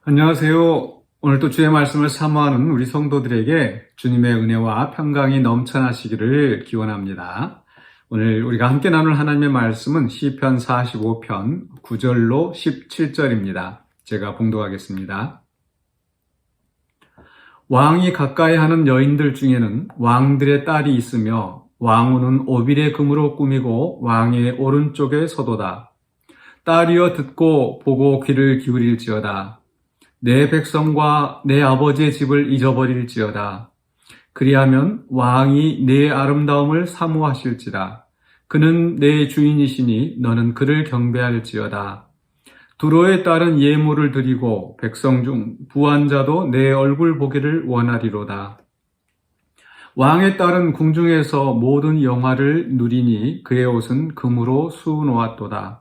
안녕하세요. 오늘도 주의 말씀을 사모하는 우리 성도들에게 주님의 은혜와 평강이 넘쳐나시기를 기원합니다. 오늘 우리가 함께 나눌 하나님의 말씀은 시편 45편 9절로 17절입니다. 제가 봉독하겠습니다. 왕이 가까이 하는 여인들 중에는 왕들의 딸이 있으며 왕후는 오빌의 금으로 꾸미고 왕의 오른쪽에 서도다. 딸이여 듣고 보고 귀를 기울일지어다. 내 백성과 내 아버지의 집을 잊어버릴지어다. 그리하면 왕이 내 아름다움을 사모하실지라. 그는 내 주인이시니 너는 그를 경배할지어다. 두로의 딸은 예물을 드리고 백성 중 부한 자도 내 얼굴 보기를 원하리로다. 왕의 딸은 궁중에서 모든 영화를 누리니 그의 옷은 금으로 수놓았도다.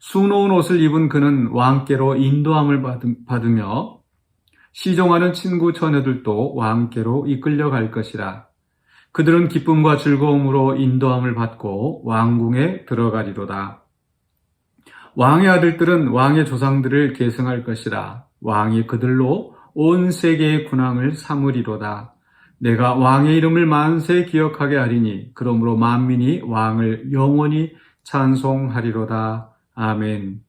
수놓은 옷을 입은 그는 왕께로 인도함을 받으며 시종하는 친구 처녀들도 왕께로 이끌려 갈 것이라. 그들은 기쁨과 즐거움으로 인도함을 받고 왕궁에 들어가리로다. 왕의 아들들은 왕의 조상들을 계승할 것이라. 왕이 그들로 온 세계의 군왕을 삼으리로다. 내가 왕의 이름을 만세 기억하게 하리니 그러므로 만민이 왕을 영원히 찬송하리로다. 아멘.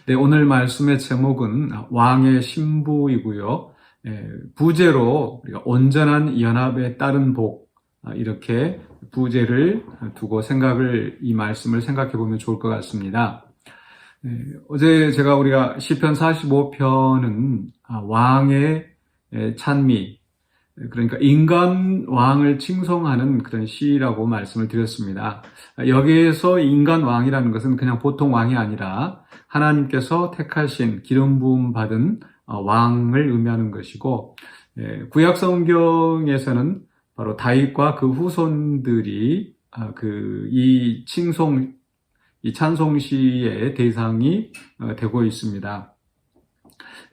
네, 오늘 말씀의 제목은 왕의 신부이고요. 부제로 우리가 온전한 연합에 따른 복, 이렇게 부제를 두고 이 말씀을 생각해 보면 좋을 것 같습니다. 어제 우리가 시편 45편은 왕의 찬미, 그러니까 인간 왕을 칭송하는 그런 시라고 말씀을 드렸습니다. 여기에서 인간 왕이라는 것은 그냥 보통 왕이 아니라 하나님께서 택하신 기름 부음 받은 왕을 의미하는 것이고, 구약 성경에서는 바로 다윗과 그 후손들이 이 찬송시의 대상이 되고 있습니다.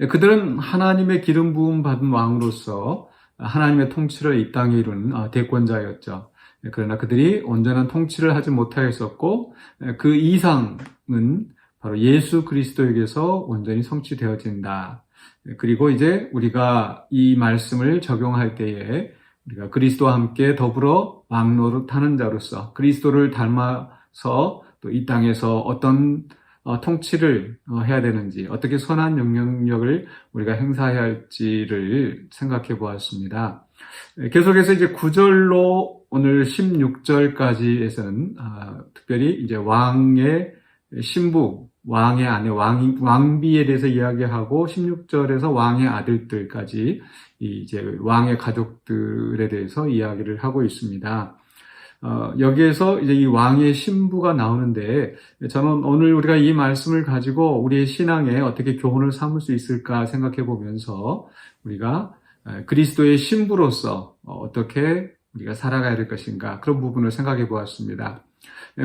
그들은 하나님의 기름 부음 받은 왕으로서 하나님의 통치를 이 땅에 이룬 대권자였죠. 그러나 그들이 온전한 통치를 하지 못하였었고, 그 이상은 바로 예수 그리스도에게서 온전히 성취되어진다. 그리고 이제 우리가 이 말씀을 적용할 때에 우리가 그리스도와 함께 더불어 왕노릇하는 자로서 그리스도를 닮아서 또 이 땅에서 어떤 통치를 해야 되는지, 어떻게 선한 영향력을 우리가 행사해야 할지를 생각해 보았습니다. 계속해서 이제 9절로 오늘 16절까지에서는 특별히 이제 왕의 신부, 왕의 아내, 왕비에 대해서 이야기하고 16절에서 왕의 아들들까지 이제 왕의 가족들에 대해서 이야기를 하고 있습니다. 여기에서 이제 이 왕의 신부가 나오는데, 저는 오늘 우리가 이 말씀을 가지고 우리의 신앙에 어떻게 교훈을 삼을 수 있을까 생각해 보면서 우리가 그리스도의 신부로서 어떻게 우리가 살아가야 될 것인가, 그런 부분을 생각해 보았습니다.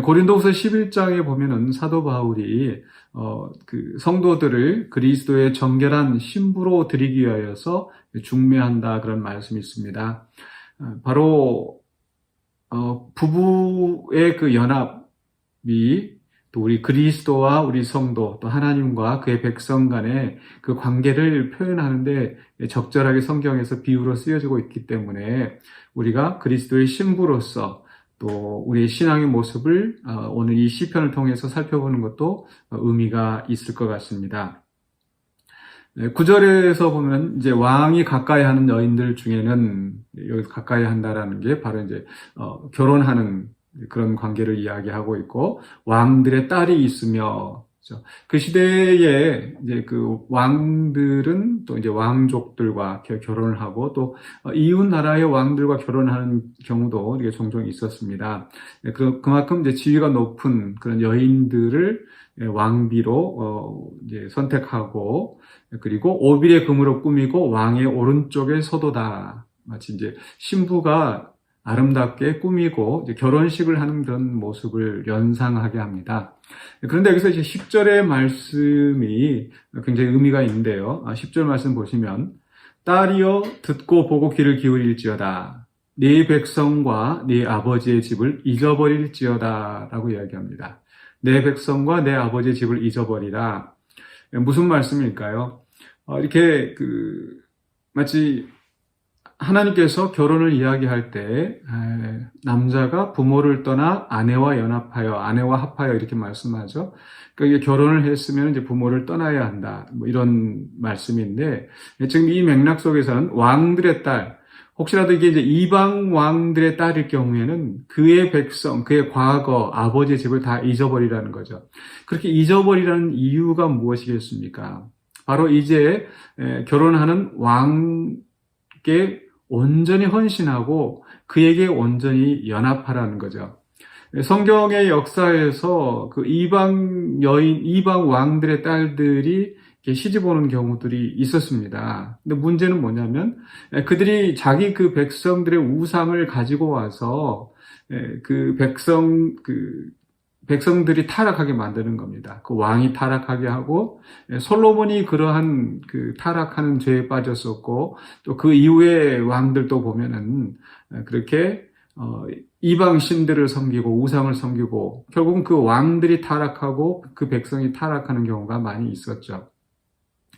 고린도후서 11장에 보면은 사도 바울이 그 성도들을 그리스도의 정결한 신부로 드리기 위하여서 중매한다, 그런 말씀이 있습니다. 바로 부부의 그 연합이 또 우리 그리스도와 우리 성도, 또 하나님과 그의 백성 간의 그 관계를 표현하는데 적절하게 성경에서 비유로 쓰여지고 있기 때문에 우리가 그리스도의 신부로서 또 우리의 신앙의 모습을 오늘 이 시편을 통해서 살펴보는 것도 의미가 있을 것 같습니다. 9절에서 보면 이제 왕이 가까이 하는 여인들 중에는, 여기서 가까이 한다라는 게 바로 이제 결혼하는 그런 관계를 이야기하고 있고, 왕들의 딸이 있으며, 그 시대에 이제 그 왕들은 또 이제 왕족들과 결혼을 하고 또 이웃 나라의 왕들과 결혼하는 경우도 이게 종종 있었습니다. 그만큼 이제 지위가 높은 그런 여인들을 왕비로 이제 선택하고, 그리고 오빌의 금으로 꾸미고 왕의 오른쪽에 서도다. 마치 이제 신부가 아름답게 꾸미고 이제 결혼식을 하는 그런 모습을 연상하게 합니다. 그런데 여기서 이제 10절의 말씀이 굉장히 의미가 있는데요. 10절 말씀 보시면, 딸이여 듣고 보고 귀를 기울일지어다. 네 백성과 네 아버지의 집을 잊어버릴지어다 라고 이야기합니다. 내 백성과 내 아버지의 집을 잊어버리라. 무슨 말씀일까요? 이렇게 마치 하나님께서 결혼을 이야기할 때 남자가 부모를 떠나 아내와 연합하여, 아내와 합하여 이렇게 말씀하죠. 그러니까 이게 결혼을 했으면 이제 부모를 떠나야 한다. 뭐 이런 말씀인데, 지금 이 맥락 속에서는 왕들의 딸, 혹시라도 이게 이제 이방 왕들의 딸일 경우에는 그의 백성, 그의 과거, 아버지의 집을 다 잊어버리라는 거죠. 그렇게 잊어버리라는 이유가 무엇이겠습니까? 바로 이제 결혼하는 왕께 온전히 헌신하고 그에게 온전히 연합하라는 거죠. 성경의 역사에서 그 이방 여인, 이방 왕들의 딸들이 시집 오는 경우들이 있었습니다. 근데 문제는 뭐냐면 그들이 자기 그 백성들의 우상을 가지고 와서 그 백성들이 타락하게 만드는 겁니다. 그 왕이 타락하게 하고 솔로몬이 그러한 그 타락하는 죄에 빠졌었고 또 그 이후의 왕들도 보면은 그렇게 이방 신들을 섬기고 우상을 섬기고 결국은 그 왕들이 타락하고 그 백성이 타락하는 경우가 많이 있었죠.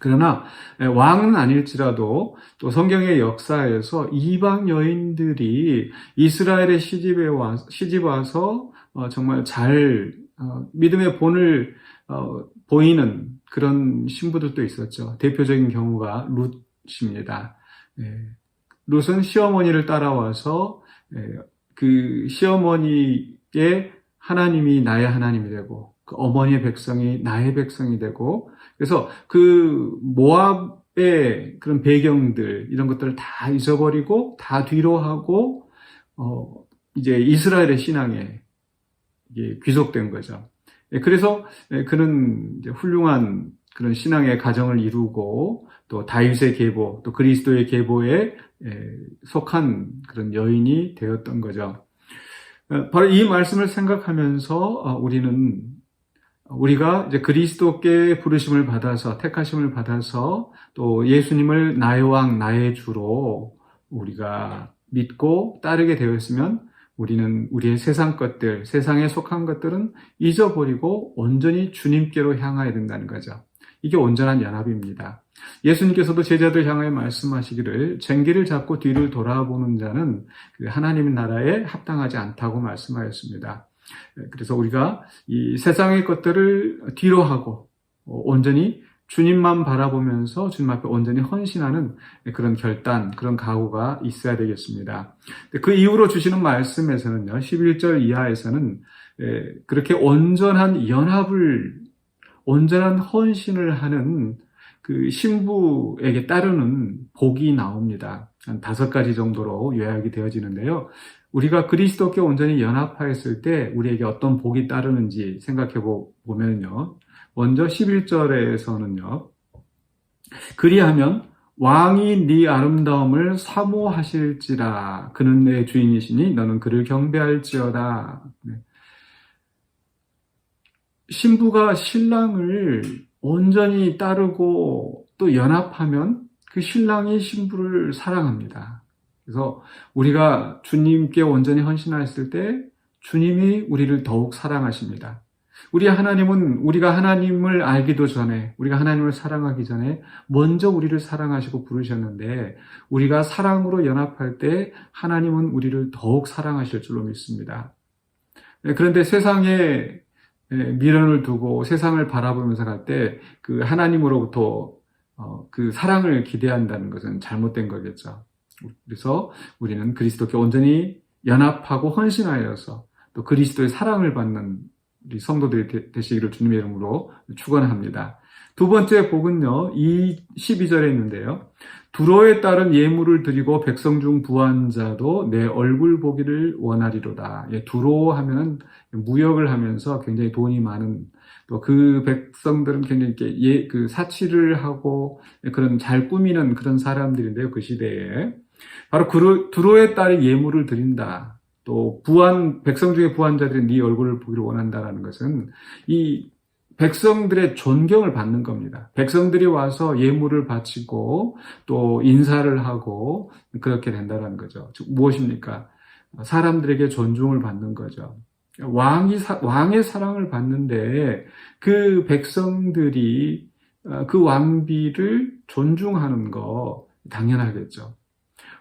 그러나 왕은 아닐지라도 또 성경의 역사에서 이방 여인들이 이스라엘의 시집 와서 정말 잘 믿음의 본을 보이는 그런 신부들도 있었죠. 대표적인 경우가 룻입니다. 룻은 시어머니를 따라와서 그 시어머니의 하나님이 나의 하나님이 되고 그 어머니의 백성이 나의 백성이 되고 그래서 그 모압의 그런 배경들 이런 것들을 다 잊어버리고 다 뒤로 하고 이제 이스라엘의 신앙에 귀속된 거죠. 그래서 그는 이제 훌륭한 그런 신앙의 가정을 이루고 또 다윗의 계보 또 그리스도의 계보에 속한 그런 여인이 되었던 거죠. 바로 이 말씀을 생각하면서 우리가 이제 그리스도께 부르심을 받아서 택하심을 받아서 또 예수님을 나의 왕 나의 주로 우리가 믿고 따르게 되었으면 우리는 우리의 세상 것들, 세상에 속한 것들은 잊어버리고 온전히 주님께로 향해야 된다는 거죠. 이게 온전한 연합입니다. 예수님께서도 제자들 향하여 말씀하시기를 쟁기를 잡고 뒤를 돌아보는 자는 하나님의 나라에 합당하지 않다고 말씀하였습니다. 그래서 우리가 이 세상의 것들을 뒤로 하고 온전히 주님만 바라보면서 주님 앞에 온전히 헌신하는 그런 결단, 그런 각오가 있어야 되겠습니다. 그 이후로 주시는 말씀에서는요, 11절 이하에서는 그렇게 온전한 연합을, 온전한 헌신을 하는 그 신부에게 따르는 복이 나옵니다. 한 5가지 정도로 요약이 되어지는데요. 우리가 그리스도께 온전히 연합하였을 때 우리에게 어떤 복이 따르는지 생각해 보면요. 먼저 11절에서는요. 그리하면 왕이 네 아름다움을 사모하실지라 그는 내 주인이시니 너는 그를 경배할지어다. 신부가 신랑을 온전히 따르고 또 연합하면 그 신랑이 신부를 사랑합니다. 그래서 우리가 주님께 온전히 헌신했을 때 주님이 우리를 더욱 사랑하십니다. 우리가 하나님을 알기도 전에, 우리가 하나님을 사랑하기 전에 먼저 우리를 사랑하시고 부르셨는데 우리가 사랑으로 연합할 때 하나님은 우리를 더욱 사랑하실 줄로 믿습니다. 그런데 세상에 미련을 두고 세상을 바라보면서 갈 때 그 하나님으로부터 그 사랑을 기대한다는 것은 잘못된 거겠죠. 그래서 우리는 그리스도께 온전히 연합하고 헌신하여서 또 그리스도의 사랑을 받는 우리 성도들이 되시기를 주님의 이름으로 축원합니다. 두 번째 복은요, 12절에 있는데요. 두로에 따른 예물을 드리고 백성 중 부한 자도 내 얼굴 보기를 원하리로다. 두로 하면은 무역을 하면서 굉장히 돈이 많은 또 그 백성들은 굉장히 이렇게 그 사치를 하고 그런 잘 꾸미는 그런 사람들인데요, 그 시대에. 바로 두로에 따른 예물을 드린다. 또 백성 중에 부한 자들이 네 얼굴을 보기를 원한다라는 것은 이 백성들의 존경을 받는 겁니다. 백성들이 와서 예물을 바치고 또 인사를 하고 그렇게 된다는 거죠. 즉 무엇입니까? 사람들에게 존중을 받는 거죠. 왕의 사랑을 받는데 그 백성들이 그 왕비를 존중하는 거 당연하겠죠.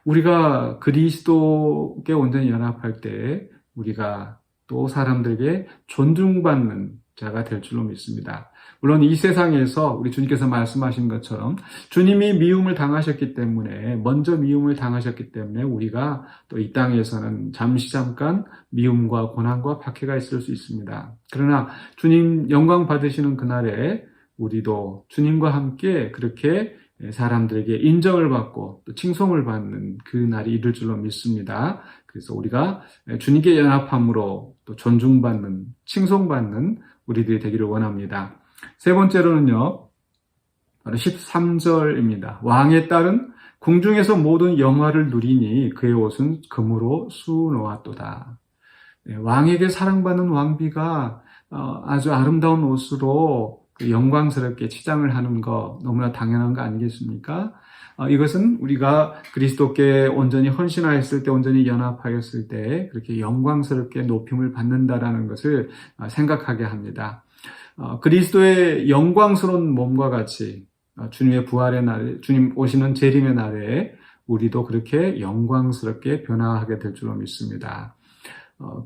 우리가 그리스도께 온전히 연합할 때 우리가 또 사람들에게 존중받는 자가 될 줄로 믿습니다. 물론 이 세상에서 우리 주님께서 말씀하신 것처럼 주님이 미움을 당하셨기 때문에 먼저 미움을 당하셨기 때문에 우리가 또 이 땅에서는 잠깐 미움과 고난과 박해가 있을 수 있습니다. 그러나 주님 영광 받으시는 그날에 우리도 주님과 함께 그렇게 사람들에게 인정을 받고 또 칭송을 받는 그 날이 이를 줄로 믿습니다. 그래서 우리가 주님께 연합함으로 또 존중받는, 칭송받는 우리들이 되기를 원합니다. 세 번째로는요, 바로 13절입니다. 왕의 딸은 궁중에서 모든 영화를 누리니 그의 옷은 금으로 수놓았도다. 왕에게 사랑받는 왕비가 아주 아름다운 옷으로 영광스럽게 치장을 하는 거 너무나 당연한 거 아니겠습니까? 이것은 우리가 그리스도께 온전히 헌신하였을 때, 온전히 연합하였을 때 그렇게 영광스럽게 높임을 받는다라는 것을 생각하게 합니다. 그리스도의 영광스러운 몸과 같이 주님의 부활의 날에, 주님 오시는 재림의 날에 우리도 그렇게 영광스럽게 변화하게 될 줄로 믿습니다.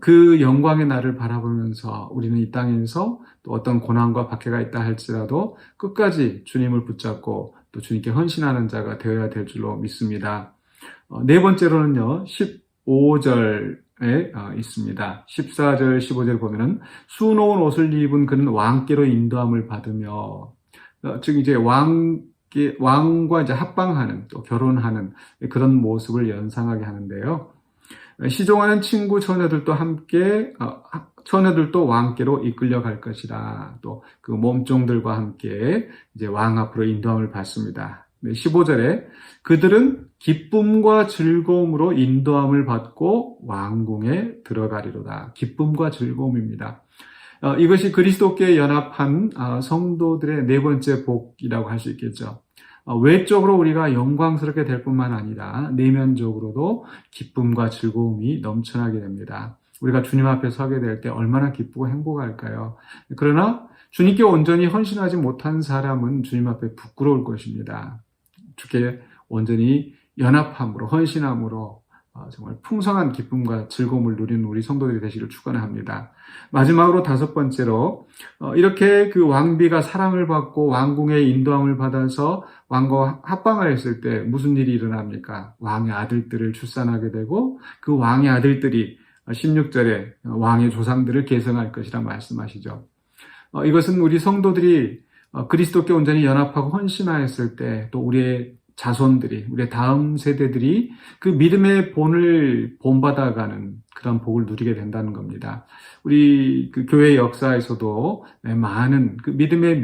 그 영광의 날을 바라보면서 우리는 이 땅에서 또 어떤 고난과 박해가 있다 할지라도 끝까지 주님을 붙잡고 또 주님께 헌신하는 자가 되어야 될 줄로 믿습니다. 네 번째로는요, 15절에 있습니다. 14절, 15절 보면은 수놓은 옷을 입은 그는 왕께로 인도함을 받으며, 즉 이제 왕과 이제 합방하는 또 결혼하는 그런 모습을 연상하게 하는데요. 시종하는 친구 처녀들도 함께 처녀들도 왕께로 이끌려 갈 것이라. 또 그 몸종들과 함께 이제 왕 앞으로 인도함을 받습니다. 15절에 그들은 기쁨과 즐거움으로 인도함을 받고 왕궁에 들어가리로다. 기쁨과 즐거움입니다. 이것이 그리스도께 연합한 성도들의 네 번째 복이라고 할 수 있겠죠. 외적으로 우리가 영광스럽게 될 뿐만 아니라 내면적으로도 기쁨과 즐거움이 넘쳐나게 됩니다. 우리가 주님 앞에 서게 될 때 얼마나 기쁘고 행복할까요? 그러나 주님께 온전히 헌신하지 못한 사람은 주님 앞에 부끄러울 것입니다. 주께 온전히 연합함으로, 헌신함으로 정말 풍성한 기쁨과 즐거움을 누리는 우리 성도들이 되시기를 축원합니다. 마지막으로 다섯 번째로 이렇게 그 왕비가 사랑을 받고 왕궁의 인도함을 받아서 왕과 합방하였을 때 무슨 일이 일어납니까? 왕의 아들들을 출산하게 되고 그 왕의 아들들이 16절에 왕의 조상들을 계승할 것이라 말씀하시죠. 이것은 우리 성도들이 그리스도께 온전히 연합하고 헌신하였을 때 또 우리의 자손들이, 우리의 다음 세대들이 그 믿음의 본을 본받아가는 그런 복을 누리게 된다는 겁니다. 우리 그 교회 역사에서도 많은 그 믿음의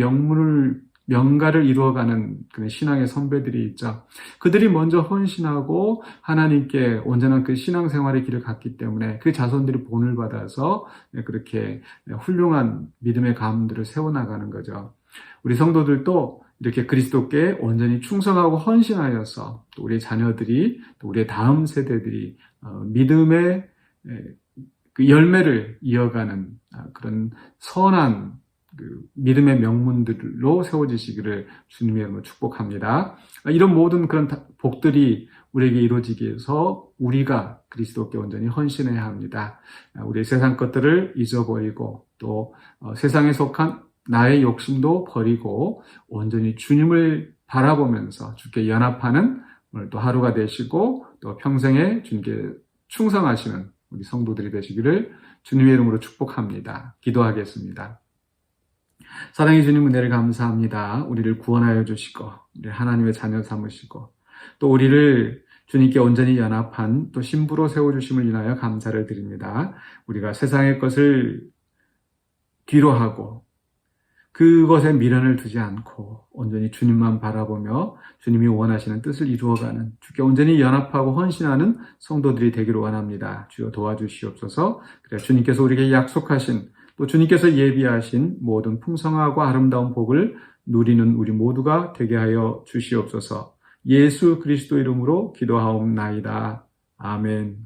명가를 이루어가는 그런 신앙의 선배들이 있죠. 그들이 먼저 헌신하고 하나님께 온전한 그 신앙생활의 길을 갔기 때문에 그 자손들이 본을 받아서 그렇게 훌륭한 믿음의 가문들을 세워나가는 거죠. 우리 성도들도 이렇게 그리스도께 온전히 충성하고 헌신하여서 또 우리의 자녀들이 또 우리의 다음 세대들이 믿음의 그 열매를 이어가는 그런 선한 그 믿음의 명문들로 세워지시기를 주님의 이름으로 축복합니다. 이런 모든 그런 복들이 우리에게 이루어지기 위해서 우리가 그리스도께 온전히 헌신해야 합니다. 우리의 세상 것들을 잊어버리고 또 세상에 속한 나의 욕심도 버리고 온전히 주님을 바라보면서 주께 연합하는 오늘 또 하루가 되시고 또 평생에 주님께 충성하시는 우리 성도들이 되시기를 주님의 이름으로 축복합니다. 기도하겠습니다. 사랑의 주님 은혜를 감사합니다. 우리를 구원하여 주시고 우리 하나님의 자녀 삼으시고 또 우리를 주님께 온전히 연합한 또 신부로 세워주심을 인하여 감사를 드립니다. 우리가 세상의 것을 뒤로 하고 그것에 미련을 두지 않고 온전히 주님만 바라보며 주님이 원하시는 뜻을 이루어가는 주께 온전히 연합하고 헌신하는 성도들이 되기를 원합니다. 주여 도와주시옵소서. 그래 주님께서 우리에게 약속하신 또 주님께서 예비하신 모든 풍성하고 아름다운 복을 누리는 우리 모두가 되게 하여 주시옵소서. 예수 그리스도 이름으로 기도하옵나이다. 아멘.